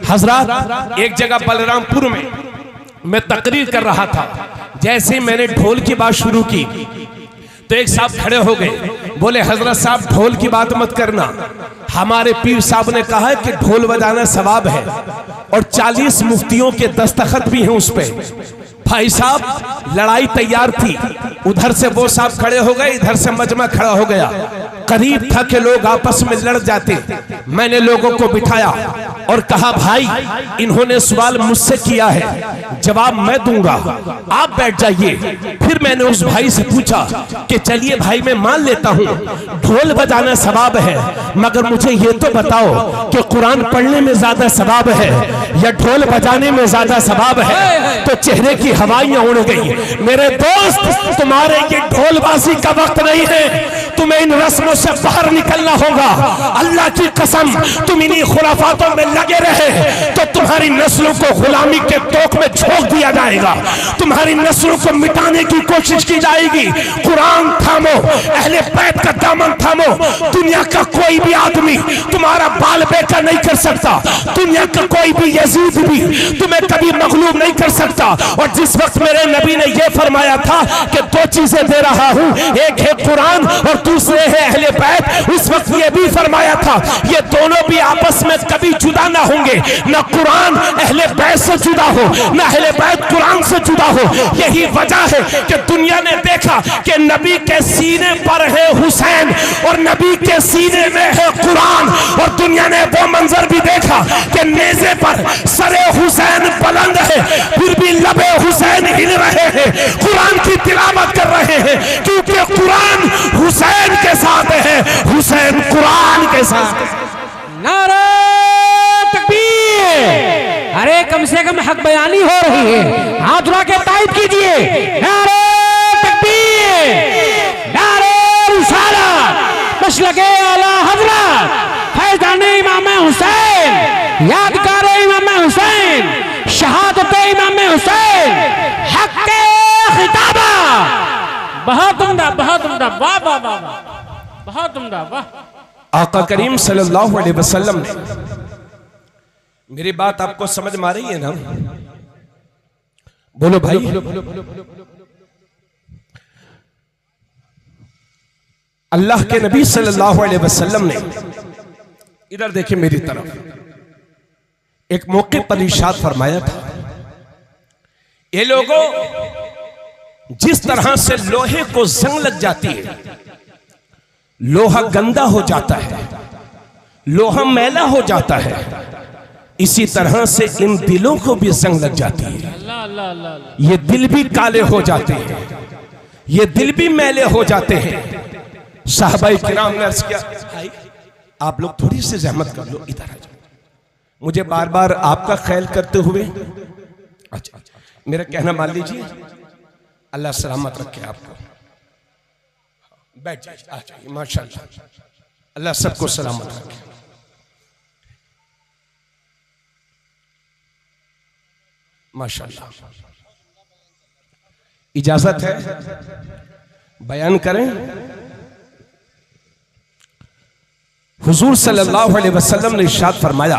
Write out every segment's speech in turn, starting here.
हजरत एक जगह बलरामपुर में मैं तकरीर कर रहा था, जैसे ही मैंने ढोल की बात शुरू की तो एक साहब खड़े हो गए, बोले हजरत साहब ढोल की बात मत करना, हमारे पीर साहब ने कहा है कि ढोल बजाना सवाब है और 40 मुफ्तियों के दस्तखत भी हैं उस पे। भाई साहब लड़ाई तैयार थी, उधर से वो साहब खड़े हो गए, इधर से मजमा खड़ा हो गया। करीब था कि लोग आपस में लड़ जाते। मैंने लोगों को बिठाया और कहा भाई इन्होंने सवाल मुझसे किया है, जवाब मैं दूंगा, आप बैठ जाइए। फिर मैंने उस भाई से पूछा कि चलिए भाई मैं मान लेता हूँ ढोल बजाना सवाब है, मगर मुझे ये तो बताओ कि कुरान पढ़ने में ज्यादा सवाब है या ढोल बजाने में ज्यादा सवाब है? तो चेहरे की हवाइयां उड़ गई। मेरे दोस्त तुम्हारे ये ढोलबाजी का वक्त नहीं है, तुम्हें इन रस्मों से बाहर निकलना होगा। अल्लाह की कसम तुम इन्हीं खुराफातों में लगे रहे तो तुम्हारी नस्लों को गुलामी के तोक में झोंक दिया जाएगा, तुम्हारी नस्लों को मिटाने की कोशिश की जाएगी। कुरान थामो, अहले बैत का दामन थामो। दुनिया का कोई भी आदमी तुम्हारा बाल बेटा नहीं कर सकता, दुनिया का कोई भी यजीद भी तुम्हें कभी मगलूब नहीं कर सकता। और जिस वक्त मेरे नबी ने यह फरमाया था कि 2 चीजें दे रहा हूं, एक है कुरान और दूसरे है अहले बैत, उस वक्त ये भी फरमाया था ये दोनों भी आपस में कभी जुदा ना होंगे, ना कुरान अहले बैत से जुदा हो, ना अहले बैत कुरान से जुदा हो। यही वजह है कि दुनिया ने देखा कि नबी के सीने पर है हुसैन और नबी के सीने में है कुरान, और दुनिया ने वो मंजर भी देखा कि नेज़े पर सरे हुसैन बुलंद है, फिर भी लबे हुसैन हिल रहे हैं, कुरान की तिलावत कर रहे हैं, क्योंकि कुरान हुसैन के साथ है, हुसैन कुरान के साथ। नारे तकबीर! अरे कम से कम हक बयानी हो रही है, हाथ उठा के तायद कीजिए। नारे तकबीर! नारे रिसालत! मशलके आला हज़रत फैज़ाने इमाम हुसैन, यादगार इमाम हुसैन, शहादत इमाम हुसैन, हक के खिताबा। बहुत उम्दा, बहुत उम्दा, वाह वाह वाह वाह, बहुत उम्दा, वाह। आका करीम सल्लल्लाहु अलैहि वसल्लम ने, मेरी बात आपको समझ में आ रही है ना? बोलो भाई। अल्लाह के नबी सल्लल्लाहु अलैहि वसल्लम ने, इधर देखिए मेरी तरफ, एक मौके पर इरशाद फरमाया था, ये लोगों जिस तरह से लोहे को जंग लग जाती है, लोहा गंदा हो जाता है, लोहा मैला हो जाता है, इसी तरह से इन दिलों को भी जंग लग जाती है। ये दिल भी काले हो जाते हैं, ये दिल भी मैले हो जाते हैं। साहबाई किराम ने अर्ज़ किया, भाई आप लोग थोड़ी सी जहमत कर लो, इधर आ जाओ, मुझे बार बार आपका ख्याल करते हुए। अच्छा मेरा कहना मान लीजिए, अल्लाह सलामत रखे आपको, बैठ जाइए, आ जाइए, माशाअल्लाह, अल्लाह सबको सलामत रखे। माशाअल्लाह, इजाजत है बयान करें? हुजूर सल्लल्लाहु अलैहि वसल्लम ने इरशाद फरमाया,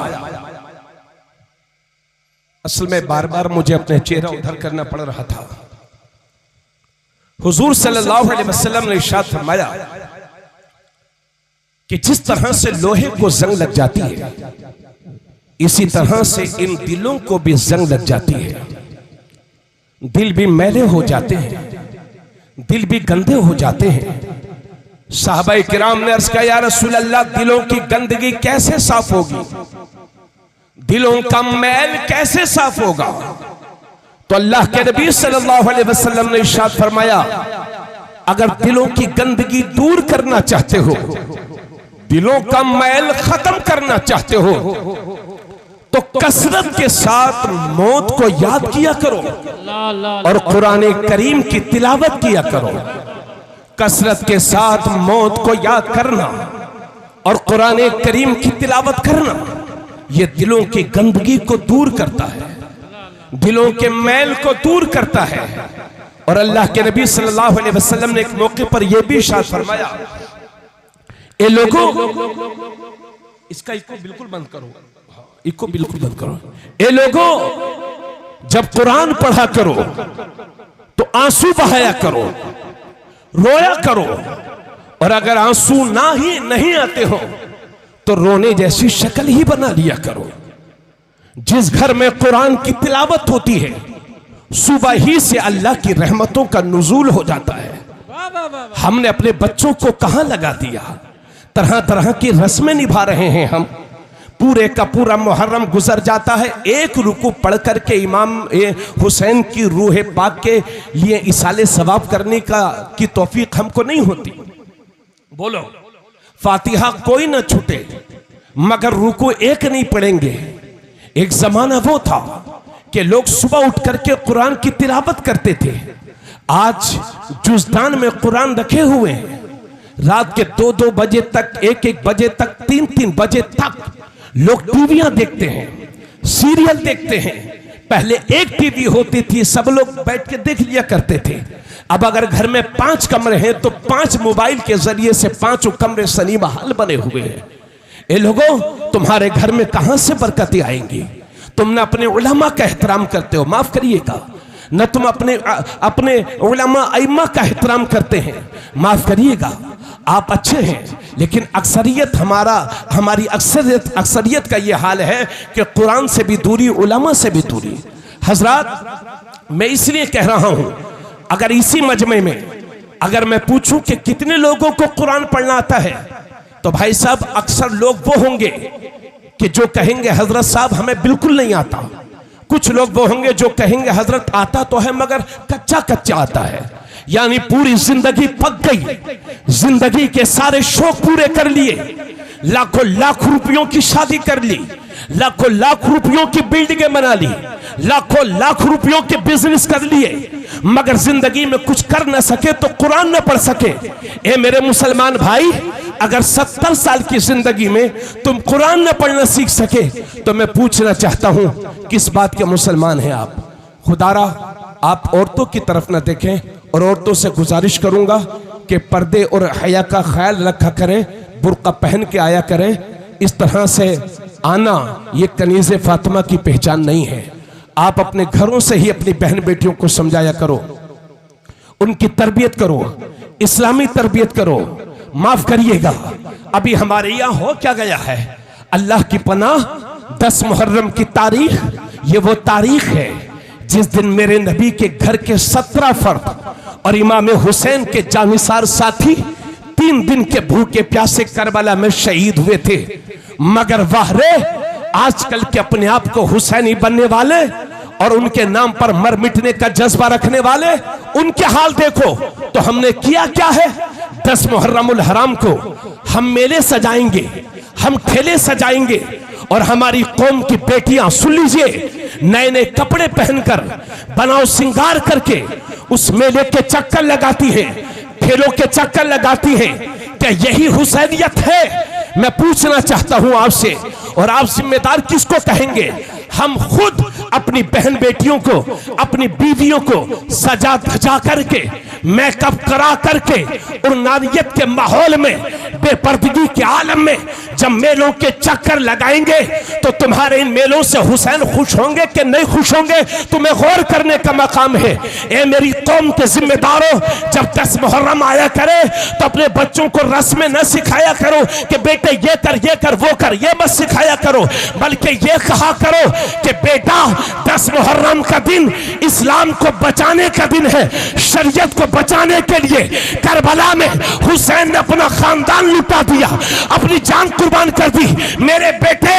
असल में बार बार मुझे अपने चेहरा उधर करना पड़ रहा था। हुजूर सल्लल्लाहु अलैहि वसल्लम ने इरशाद फरमाया कि जिस तरह से लोहे को जंग लग जाती है, इसी तरह से इन दिलों को भी जंग लग जाती है। दिल भी मैले हो जाते हैं, दिल भी गंदे हो जाते हैं। साहबाए किराम ने अर्ज़ किया, या रसूल अल्लाह, दिलों की गंदगी कैसे साफ होगी, दिलों का मैल कैसे साफ होगा? तो अल्लाह के नबी सल्लल्लाहु अलैहि वसल्लम ने इरशाद फरमाया, अगर दिलों की गंदगी दूर करना चाहते हो, दिलों का मैल खत्म करना चाहते हो, तो कसरत के साथ मौत को याद किया करो और कुरान करीम की तिलावत किया करो। कसरत के साथ मौत को याद करना और कुरान करीम की तिलावत करना, यह दिलों की गंदगी को दूर करता है, दिलों के मैल को दूर करता है। और अल्लाह के नबी सल्लल्लाहु अलैहि वसल्लम ने एक मौके पर यह भी इरशाद फरमाया, ए लोगों, इसका बिल्कुल बंद करो, इसको बिल्कुल बंद करो। ए लोगों, जब कुरान पढ़ा करो तो आंसू बहाया करो, रोया करो, और अगर आंसू नहीं आते हो तो रोने जैसी शक्ल ही बना लिया करो। जिस घर में कुरान की तिलावत होती है, सुबह ही से अल्लाह की रहमतों का नुज़ूल हो जाता है। हमने अपने बच्चों को कहां लगा दिया, तरह तरह की रस्में निभा रहे हैं हम। पूरे का पूरा मुहर्रम गुजर जाता है, एक रुकू पढ़ करके इमाम हुसैन की रूह पाक के लिए इसाले सवाब करने की तौफीक हमको नहीं होती। बोलो, फातिहा कोई ना छूटे मगर रुकू एक नहीं पढ़ेंगे। एक जमाना वो था कि लोग सुबह उठ करके कुरान की तिलावत करते थे। आज जुज़दान में कुरान रखे हुए हैं, रात के 2-2 बजे तक, 1-1 बजे तक, 3-3 बजे तक लोग टीवियां देखते हैं, सीरियल देखते हैं। पहले एक टीवी होती थी, सब लोग बैठ के देख लिया करते थे। अब अगर घर में 5 कमरे हैं तो 5 मोबाइल के जरिए से 5 कमरे सिनेमा हॉल बने हुए हैं। ए लोगों, तुम्हारे घर में कहां से बरकतें आएंगी? तुम न अपने उलमा का एहतराम करते हो, माफ करिएगा, न तुम अपने उलमा अइम्मा का एहतराम करते हैं, माफ करिएगा। आप अच्छे हैं, लेकिन अक्सरियत हमारी अक्सरियत का यह हाल है कि कुरान से भी दूरी, उलमा से भी दूरी। हजरात, मैं इसलिए कह रहा हूं, अगर इसी मजमे में अगर मैं पूछूं कि कितने लोगों को कुरान पढ़ना आता है, तो भाई साहब अक्सर लोग वो होंगे कि जो कहेंगे हजरत साहब हमें बिल्कुल नहीं आता। कुछ लोग वो होंगे जो कहेंगे हजरत आता तो है मगर कच्चा कच्चा आता है, यानी पूरी जिंदगी पक गई, जिंदगी के सारे शौक पूरे कर लिए, लाखों लाख रुपयों की शादी कर ली, लाखों लाख रुपयों की बिल्डिंगें बना ली, लाखों लाख रुपयों के बिजनेस कर लिए, मगर जिंदगी में कुछ कर न सके तो कुरान न पढ़ सके। ए मेरे मुसलमान भाई, अगर 70 साल की जिंदगी में तुम कुरान न पढ़ना सीख सके तो मैं पूछना चाहता हूं किस बात के मुसलमान हैं आप? खुदारा आप औरतों की तरफ न देखें, और औरतों से गुजारिश करूंगा कि पर्दे और हया का ख्याल रखा करें, बुर्का पहन के आया करें। इस तरह से आना ये कनीज़े फातिमा की पहचान नहीं है। आप अपने घरों से ही अपनी बहन बेटियों को समझाया करो, उनकी तरबियत करो, इस्लामी तरबियत करो। माफ करिएगा, अभी हमारे यहां हो क्या गया है, अल्लाह की पनाह 10 मुहर्रम की तारीख, ये वो तारीख है जिस दिन मेरे नबी के घर के 17 फर्द और इमाम हुसैन के जानिसार साथी 3 दिन के भूखे प्यासे करबला में शहीद हुए थे। मगर वाह रे, आजकल के अपने आप को हुसैनी बनने वाले और उनके नाम पर मर मिटने का जज्बा रखने वाले, उनके हाल देखो। तो हमने किया क्या है? 10 मुहर्रमुल हराम को हम मेले सजाएंगे, हम ठेले सजाएंगे, और हमारी कौम की बेटियां, सुन लीजिए, नए नए कपड़े पहनकर, बनाओ सिंगार करके उस मेले के चक्कर लगाती हैं, ठेलों के चक्कर लगाती हैं। क्या यही हुसैनियत है? मैं पूछना चाहता हूं आपसे, और आप जिम्मेदार किसको कहेंगे? हम खुद अपनी बहन बेटियों को, अपनी बीवियों को सजा धजा करके, मेकअप करा करके, और नारियत के माहौल में, बेपर्दगी के आलम में जब मेलों के चक्कर लगाएंगे तो तुम्हारे इन मेलों से हुसैन खुश होंगे कि नहीं खुश होंगे? तुम्हें गौर करने का मकाम है। ए मेरी कौम के जिम्मेदारों, जब 10 मुहर्रम आया करे तो अपने बच्चों को रस्में न सिखाया करो कि बेटे ये कर वो कर, ये मत सिखाया करो, बल्कि ये कहा करो कि बेटा 10 मुहर्रम का दिन इस्लाम को बचाने का दिन है, शरीयत को बचाने के लिए करबला में हुसैन ने अपना खानदान लुटा दिया, अपनी जान कुर्बान कर दी। मेरे बेटे,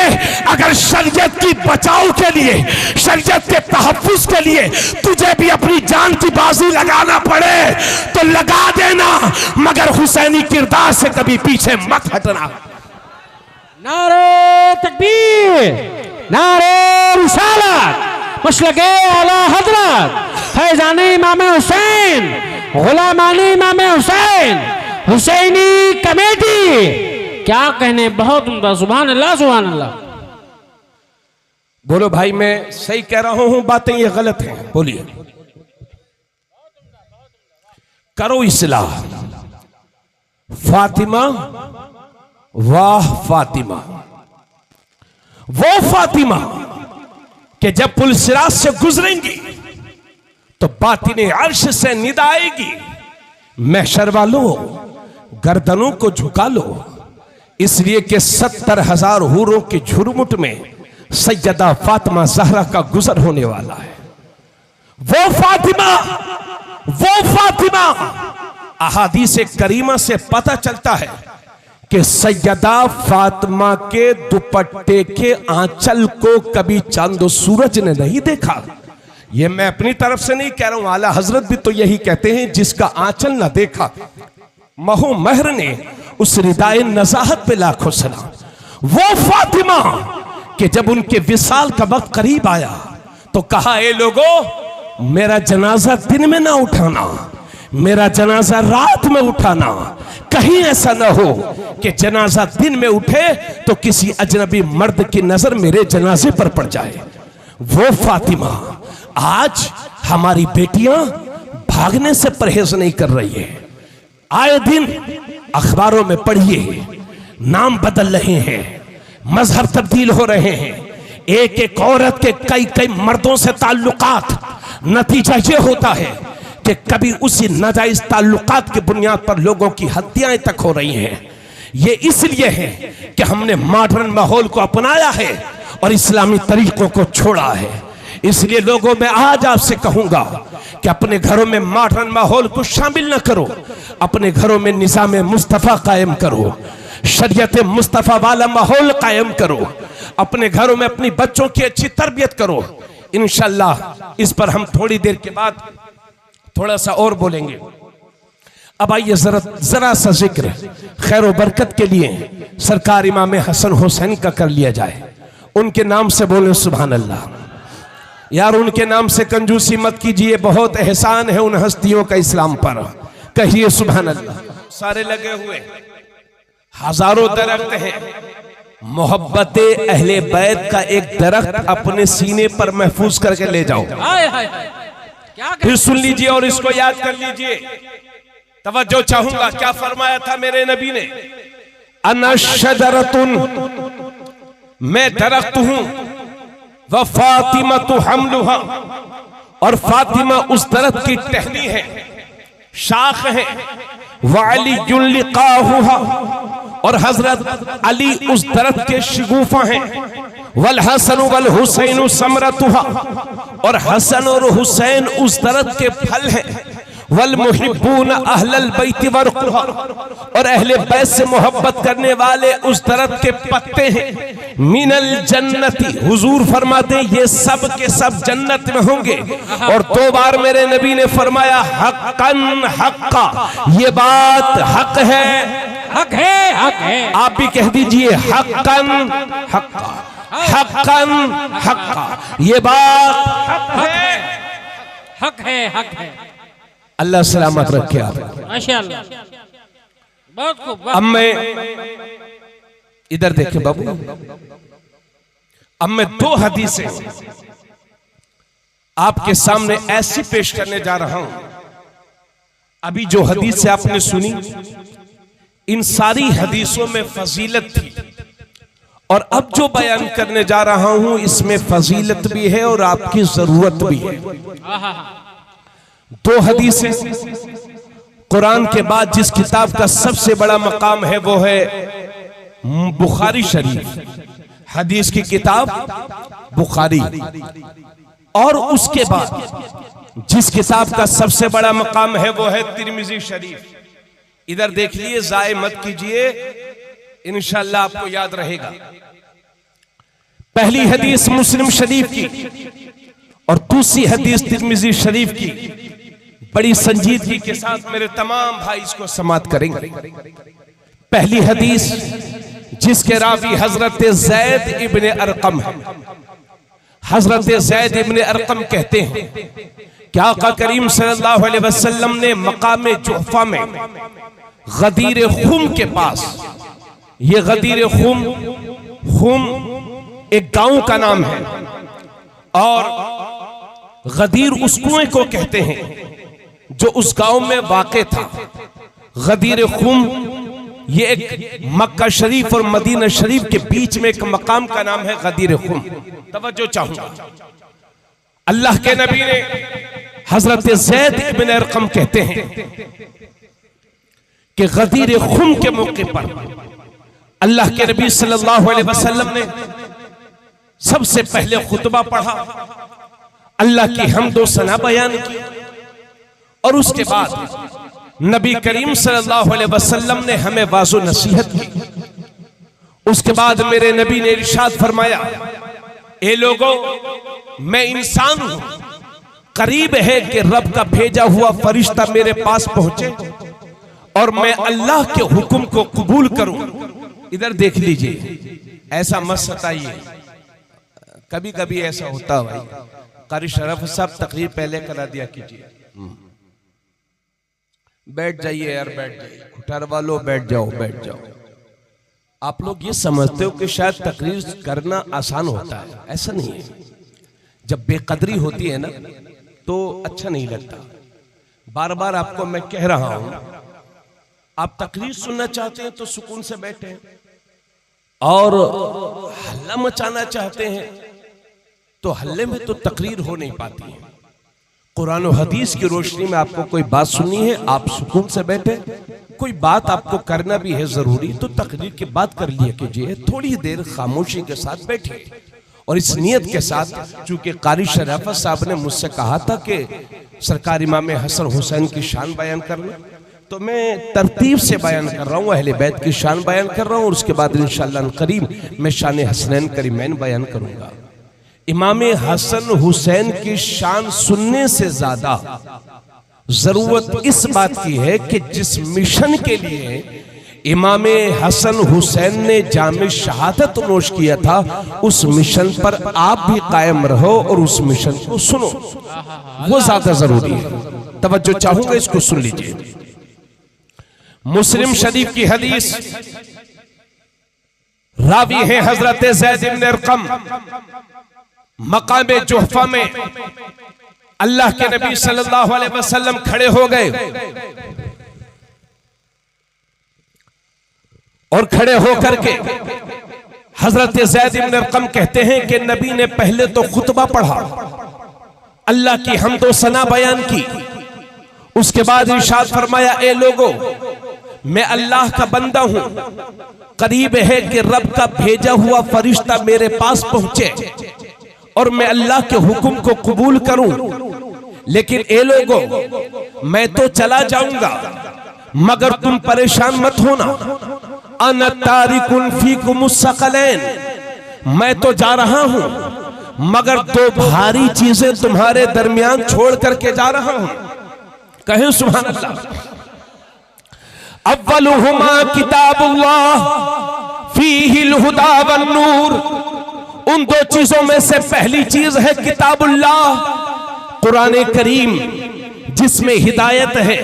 अगर शरीयत की बचाव के लिए, शरीयत के तहफ्फुज के लिए तुझे भी अपनी जान की बाजी लगाना पड़े तो लगा देना, मगर हुसैनी किरदार से कभी पीछे मत हटना। नारे तकबीर, नारे रिसालत, मसलके आला हजरत, फैजाने इमाम हुसैन, गुलामाने इमाम हुसैन, हुसैनी कमेटी। क्या कहने, बहुत उम्दा, सुभान अल्लाह, सुभान अल्लाह। बोलो भाई, मैं सही कह रहा हूं, बातें ये गलत हैं? बोलिए, करो इस्लाह। फातिमा, वाह फातिमा, वो फातिमा कि जब पुलसिरात से गुजरेंगी तो बातिने अर्श से निदा आएगी, महशर वालों गर्दनों को झुका लो, इसलिए कि 70,000 हूरों के झुरमुट में सैयदा फातिमा ज़हरा का गुजर होने वाला है। वो फातिमा अहादीसे करीमा से पता चलता है कि सैयदा फातिमा के दुपट्टे के आंचल को कभी चांद सूरज ने नहीं देखा। ये मैं अपनी तरफ से नहीं कह रहा हूं, आला हजरत भी तो यही कहते हैं, जिसका आंचल ना देखा महू महर ने उस रिदाए नजाहत पे लाखों सलाम। वो फातिमा कि जब उनके विसाल का वक्त करीब आया तो कहा, ए लोगों, मेरा जनाजा दिन में ना उठाना, मेरा जनाजा रात में उठाना, कहीं ऐसा ना हो कि जनाजा दिन में उठे तो किसी अजनबी मर्द की नजर मेरे जनाजे पर पड़ जाए। वो फातिमा आज हमारी बेटियां भागने से परहेज नहीं कर रही है। आए दिन अखबारों में पढ़िए, नाम बदल रहे हैं, मजहब तब्दील हो रहे हैं, एक एक औरत के कई कई मर्दों से ताल्लुकात। नतीजा ये होता है कि कभी उसी नाजायज ताल्लुकात की बुनियाद पर लोगों की हत्याएं तक हो रही हैं। ये इसलिए है कि हमने मॉडर्न माहौल को अपनाया है और इस्लामी तरीकों को छोड़ा है। इसलिए लोगों में आज आपसे कहूंगा कि अपने घरों में मॉडर्न माहौल को शामिल न करो, अपने घरों में निज़ाम मुस्तफ़ा कायम करो, शरीयत मुस्तफ़ा वाला माहौल कायम करो, अपने घरों में अपनी बच्चों की अच्छी तरबियत करो। इंशाअल्लाह इस पर हम थोड़ी देर के बाद थोड़ा सा और बोलेंगे। अब आइए जरा सा जिक्र खैर व बरकत के लिए सरकार इमाम हसन हुसैन का कर लिया जाए। उनके नाम से बोले सुभान अल्लाह। यार उनके नाम से कंजूसी मत कीजिए, बहुत एहसान है उन हस्तियों का इस्लाम पर, कहिए सुभान अल्लाह। सारे लगे हुए हजारों दरख्त हैं, मोहब्बत अहले बैत का एक दरख्त अपने सीने पर महफूज करके ले जाओ। फिर सुन लीजिए और इसको याद कर लीजिए। तवज्जो चाहूंगा, क्या फरमाया था मेरे नबी ने, अना शजरतुन, मैं दरख्त हूं, व फातिमा तो हमलुहा, और फातिमा उस दरख्त की टहनी है, शाख है, व अली लिकाहुहा, और हजरत अली उस दरख्त के शिगुफा हैं, वल हसन वल हुसैन समरतुहा, और हसन और हुसैन उस दरख्त के फल हैं, वल मुहिब्बून अहलल बैत वरकुहा, और अहले बैत से मोहब्बत करने वाले उस दरख्त के पत्ते हैं, मिनल जन्नती, हुजूर फरमाते हैं ये सब के सब जन्नत में होंगे। और 2 बार मेरे नबी ने फरमाया हक्कन हक्का, ये बात हक है, हक है, हक है। आप भी कह दीजिए हक्कन हक्का, हक्कन हक्का, ये बात हक है, हक है, हक है। अल्लाह सलामत रखे आप। माशाअल्लाह, बहुत खूब। अब मैं इधर देखे बाबू, अब मैं 2 हदीसें आपके सामने ऐसी पेश करने जा रहा हूं। अभी जो हदीस आपने सुनी, इन सारी हदीसों में फजीलत थी, और अब जो बयान करने जा रहा हूं इसमें फजीलत भी है और आपकी जरूरत भी है। 2 हदीसें, कुरान के बाद जिस किताब का सबसे बड़ा मकाम है वो है बुखारी शरीफ, हदीस की किताब बुखारी, और उसके बाद जिस किताब का सबसे बड़ा मकाम है वो है तिरमिजी शरीफ। इधर देख लिए, जाए मत कीजिए, इंशाअल्लाह आपको याद रहेगा। पहली हदीस मुस्लिम शरीफ की और दूसरी हदीस तिरमिजी शरीफ की। बड़ी संजीदगी के साथ मेरे तमाम भाई इसको समाप्त करेंगे। पहली हदीस जिसके रावी हजरत ज़ैद इब्ने अरकम है। हजरत ज़ैद इब्ने अरकम कहते हैं कि आका करीम सल्लल्लाहु अलैहि वसल्लम ने मकाम जुहफा में गदीर खुम के पास, ये गदीर खुम, खुम एक गांव का नाम है, और गदीर उस कुएं को कहते हैं जो उस गांव में वाक़े था। गदीर खुम ये एक मक्का शरीफ और मदीना शरीफ के बीच में एक मकाम का नाम है गदीर खुम। तवज्जो चाहूंगा, अल्लाह के नबी ने हजरत ज़ैद इब्न अरकम कहते हैं कि गदीर खुम के मौके पर अल्लाह के नबी सल्लल्लाहु अलैहि वसल्लम ने सबसे पहले खुतबा पढ़ा, अल्लाह की हम्द व सना बयान की, और उसके बाद नबी करीम सल्लल्लाहु अलैहि वसल्लम ने हमें वाज़ो नसीहत की। उसके बाद मेरे नबी ने इरशाद फरमाया, ए लोगों, मैं इंसान हूं, करीब है कि रब का भेजा हुआ फरिश्ता मेरे पास पहुंचे और मैं अल्लाह के हुक्म को कबूल करूं। इधर देख लीजिए, ऐसा मत सताइए, कभी कभी ऐसा होता है भाई। कारी शरफ साहब तकरीर पहले करा दिया कीजिए। बैठ जाइए यार, बैठ जाइए, खुटार वालों बैठ जाओ, बैठ जाओ। आप लोग ये समझते हो कि शायद तकरीर करना आसान होता है, ऐसा नहीं है। जब बेकदरी होती है ना तो अच्छा नहीं लगता। बार बार आपको मैं कह रहा हूं, आप तकरीर सुनना चाहते हैं तो सुकून से बैठे, और हल्ला मचाना चाहते हैं तो हल्ले में तो तकरीर हो नहीं पाती है। कुरान और हदीस की रोशनी में आपको कोई बात सुननी है, आप सुकून से बैठे। कोई बात आपको करना भी है जरूरी तो तकरीर के बाद कर लिया कीजिए, थोड़ी देर खामोशी के साथ बैठिए। और इस नियत के साथ, चूंकि कारी शराफत साहब ने मुझसे कहा था कि सरकार इमाम हसन हुसैन की शान बयान करना, तो मैं तरतीब से बयान कर रहा हूँ, अहले बैत की शान बयान कर रहा हूँ, और उसके बाद इंशाअल्लाह करीम मैं शान हसनैन करीमैन बयान करूंगा। इमाम हसन हुसैन की शान सुनने से ज्यादा जरूरत इस बात की है कि जिस मिशन के लिए इमाम हसन हुसैन ने जामे शहादत नोश किया था, उस मिशन पर आप भी कायम रहो और उस मिशन को सुनो, वो ज्यादा जरूरी है। तवज्जो चाहूंगा, इसको सुन लीजिए। मुस्लिम शरीफ की हदीस, रावी है हजरत ज़ैद इब्न अरकम। मकामे जुहफा में अल्लाह के नबी सल्लल्लाहु अलैहि वसल्लम खड़े हो गए और खड़े होकर के हजरत ज़ैद इब्न अरकम कहते हैं कि नबी ने पहले तो खुतबा पढ़ा, अल्लाह की हम्द व सना बयान की। उसके बाद इरशाद फरमाया, ए लोगों, मैं अल्लाह का बंदा हूं, करीब है कि रब का भेजा हुआ फरिश्ता मेरे पास पहुंचे और मैं अल्लाह के हुक्म को कबूल करूं। लेकिन ए लोगों, मैं तो चला जाऊंगा, मगर तुम परेशान मत होना। अना तारिकुन फीकुम मुस्सक़लैन, मैं तो जा रहा हूं, मगर दो भारी चीजें तुम्हारे दरमियान छोड़ करके जा रहा हूं। कहें सुभान अल्लाह। अव्वलुहुमा किताबुल्लाह फीहिल हुदा वन नूर, उन दो चीजों में से पहली चीज है किताबुल्लाह, कुरान करीम, जिसमें हिदायत है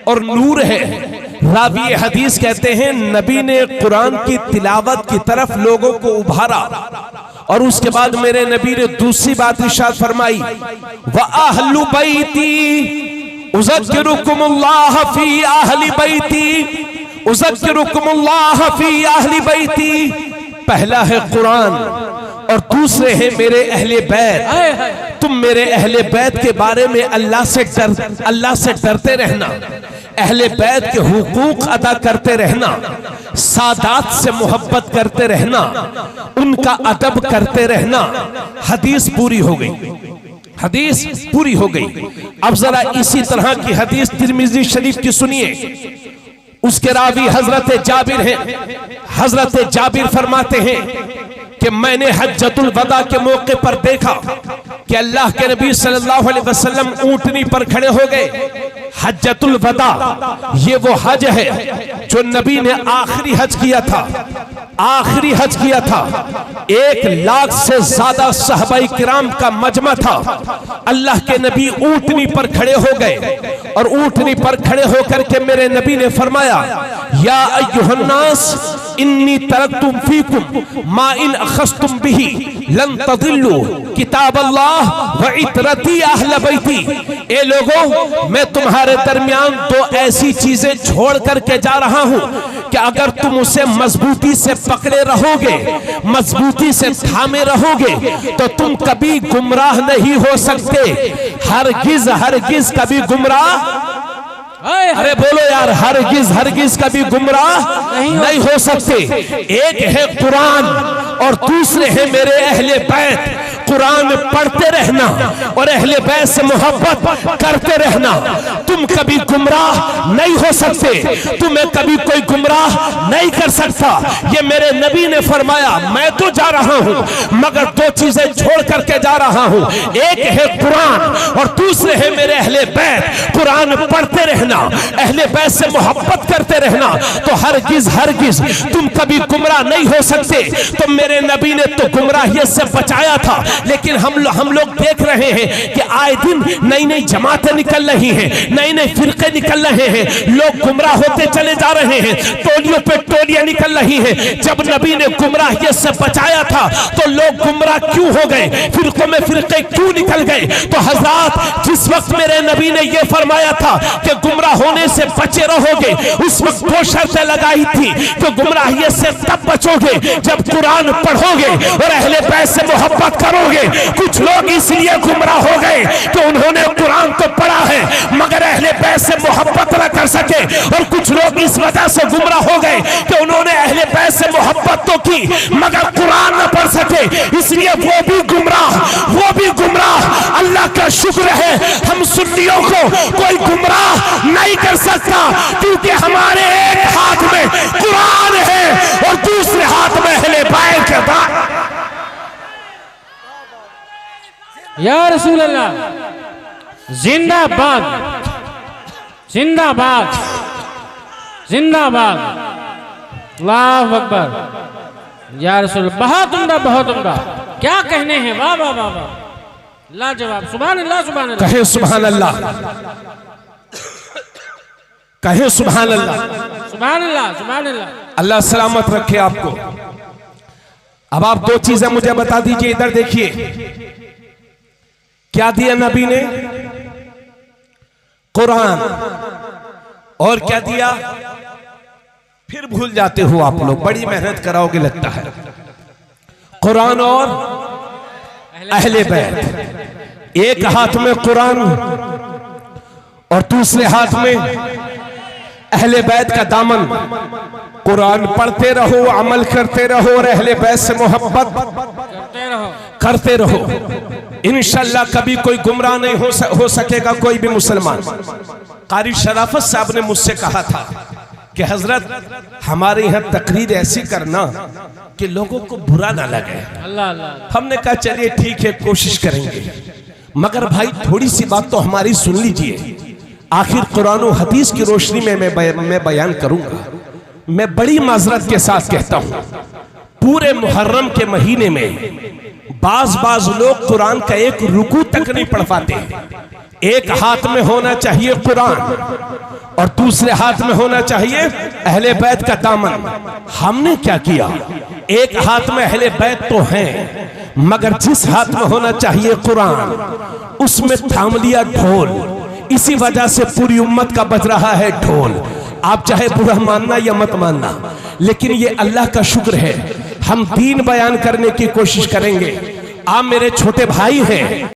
और नूर है। रावी हदीस कहते हैं नबी ने कुरान की तिलावत की तरफ लोगों को उभारा, और उसके बाद मेरे नबी ने दूसरी बात इरशाद फरमाई, व अहलु बैती उज़क्किरुकुमुल्लाह फी अहली बैती, उज़क्किरुकुमुल्लाह फी अहली बैती। पहला है कुरान और दूसरे हैं मेरे अहले बैत। तुम मेरे अहले बैत के बारे में अल्लाह से डरते रहना, अहले बैत के हुकूक अदा करते रहना, सादात से मोहब्बत करते रहना, उनका अदब करते रहना। हदीस पूरी हो गई, हदीस पूरी हो गई। अब जरा इसी तरह की हदीस तिरमिज़ी शरीफ की सुनिए। उसके रावी हजरत जाबिर हैं। हजरत जाबिर फरमाते हैं कि मैंने हज्जतुल वदा के मौके पर देखा कि अल्लाह के नबी सल्लल्लाहु अलैहि वसल्लम ऊंटनी पर खड़े हो गए। हज्जतुल वदा ये वो हज है जो नबी ने आखिरी हज किया था, आखिरी हज किया था। 1 लाख से ज्यादा सहाबाई किराम का मजमा था। अल्लाह के नबी ऊंटनी पर खड़े हो गए और ऊंटनी पर खड़े होकर के मेरे नबी ने फरमाया, या अय्युहन्नास इन्नी तरक्तुम फीकुम मा इन अखस्तुम बिही लन तदिल्लु किताब अल्लाह व इतरती अहल बैती। ए लोगों, मैं तुम्हारे दरमियान 2 ऐसी चीजें छोड़ करके जा रहा हूं कि अगर तुम उसे मजबूती से पकड़े रहोगे, मजबूती से थामे रहोगे, तो तुम कभी गुमराह नहीं हो सकते। हरगिज हरगिज कभी गुमराह, अरे बोलो यार, हरगिज हरगिज कभी गुमराह नहीं हो सकते। एक है कुरान और दूसरे है मेरे अहले बैत। कुरान पढ़ते रहना और अहले बैत से मोहब्बत करते रहना, तुम कभी गुमराह नहीं हो सकते, तुम्हें कभी कोई गुमराह नहीं कर सकता। ये मेरे नबी ने फरमाया। मैं तो जा रहा हूं मगर दो चीजें छोड़ करके जा रहा हूं, एक है कुरान और दूसरे है मेरे अहले बैत। कुरान पढ़ते रहना, अहले बैत से मोहब्बत करते रहना, तो हरगिज हरगिज तुम कभी गुमराह नहीं हो सकते। तो मेरे नबी ने तो गुमराहियत से बचाया था, लेकिन हम लोग देख रहे हैं कि आए दिन नई नई जमातें निकल रही हैं, नए नए फिरके निकल रहे हैं, लोग गुमराह होते चले जा रहे हैं, टोलियों पे टोलियां निकल रही हैं। जब नबी ने गुमराहियत से बचाया था तो लोग गुमराह क्यों हो गए, फिरकों में फिरके क्यों निकल गए? तो हजरात, जिस वक्त मेरे नबी ने यह फरमाया था कि गुमराह होने से बचे रहोगे, उस वक्त दो शर्तें लगाई थी कि गुमराहियत से तब बचोगे जब कुरान पढ़ोगे और अहले बैत से मोहब्बत करोगे। कुछ लोग इसलिए गुमराह हो गए कि उन्होंने कुरान तो पढ़ा है मगर अहले बैत से मोहब्बत न कर सके, और कुछ लोग इस वजह से गुमराह हो गए कि उन्होंने अहले बैत से मोहब्बत तो की मगर कुरान न पढ़ सके, इसलिए वो भी गुमराह। अल्लाह का शुक्र है हम सुन्नियों को कोई गुमराह नहीं कर सकता, क्योंकि हमारे एक हाथ में कुरान है और दूसरे हाथ में अहले बैत के बाद। या रसूल अल्लाह, जिंदाबाद जिंदाबाद जिंदाबाद, अल्लाहु अकबर। या रसूल, बहुत उम्दा बहुत उम्दा, क्या कहने हैं, वाह वाह वाह वाह, लाजवाब, सुभान अल्लाह सुभान अल्लाह। कहे सुभान अल्लाह, कहे सुभान अल्लाह, सुभान अल्लाह सुभान अल्लाह। अल्लाह सलामत रखे आपको। अब आप दो चीजें मुझे बता दीजिए, इधर देखिए, क्या दिया नबी ने? कुरान। और क्या दिया? फिर भूल जाते हो आप लोग, बड़ी मेहनत कराओगे लगता है। कुरान और अहले बैत। एक हाथ में कुरान और दूसरे हाथ में अहले बैत का दामन। कुरान पढ़ते रहो, अमल करते रहो और अहले बैत से मोहब्बत करते रहो। इंशाअल्लाह कभी कोई गुमराह नहीं हो सकेगा कोई भी मुसलमान। कारी शराफत साहब ने मुझसे कहा था कि हजरत हमारे यहाँ तकरीर ऐसी करना कि लोगों को बुरा ना लगे। अल्लाह अल्लाह। हमने कहा चलिए ठीक है, कोशिश करेंगे, मगर भाई थोड़ी सी बात तो हमारी सुन लीजिए। आखिर कुरान और हदीस की रोशनी में मैं बयान करूंगा। मैं बड़ी माजरत के साथ कहता हूं, पूरे मुहर्रम के महीने में बाज लोग कुरान का एक रुकू तक नहीं पढ़ पाते। एक हाथ में होना चाहिए कुरान और दूसरे हाथ में होना चाहिए अहले बैत का दामन। हमने क्या किया, एक हाथ में अहले बैत तो हैं मगर जिस हाथ में होना चाहिए कुरान उसमें थाम लिया ढोल। इसी वजह से पूरी उम्मत का बज रहा है ढोल। आप चाहे बुरा मानना या मत मानना, लेकिन ये अल्लाह का शुक्र है, हम दीन बयान करने की कोशिश करेंगे। आप मेरे छोटे भाई हैं।